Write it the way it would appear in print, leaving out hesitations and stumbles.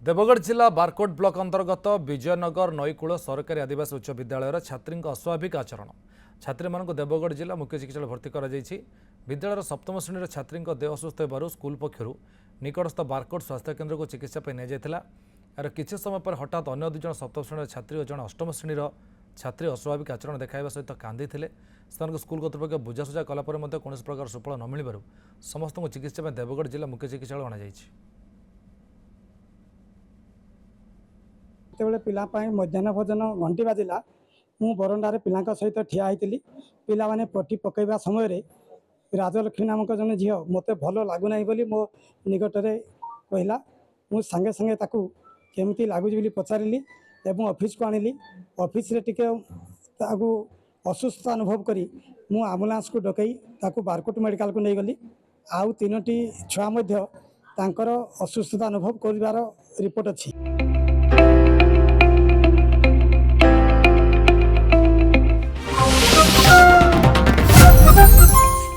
देवगढ़ जिला बारकोट ब्लॉक अंतर्गत विजयनगर नईकूल सरकारी आदिवासी उच्च विद्यालय छात्री अस्वाभाविक आचरण छात्री मान देवगढ़ जिला मुख्य चिकित्सा भर्ती कर विद्यालय सप्तम श्रेणी छात्री देह असुस्थ होगार स्कूल पक्षर निकटस्थ बारकोट स्वास्थ्य केन्द्र को चिकित्सा निया यार किसी समय पर हठात अन्य दुज सप्तम श्रेणी छात्री और जड़े अष्टम श्रेणी छात्री अस्वाभाविक आचरण देखा सहित कांदी स्कूल कर्तृपक्ष बुझासुझा कलापर कौन प्रकार सुफल न मिल समस्त चिकित्सा देवगढ़ जिला मुख्य चिकित्सा अणाई। जिते पिलापाई मध्याह्न भोजन घंटी बाजिला मु बरंडारे पिला सहित ठिया होती पिला माने पटी पकईवा समय राजलक्ष्मी नामक जन झील मत भल लगुना बोली मो निकट में कहला मु सांगे सांगे ताकू केमती लगुच बोली पचारि एवं ऑफिस को आनिली ऑफिस रे टिके ताकू असुस्थ अनुभव करी मु आम्बुलांस को डकई ताकू बारकोट मेडिकल को नहीं गली आउ 3टी छुआ मध्य तांकर असुस्थता अनुभव कर रिपोर्ट अच्छी।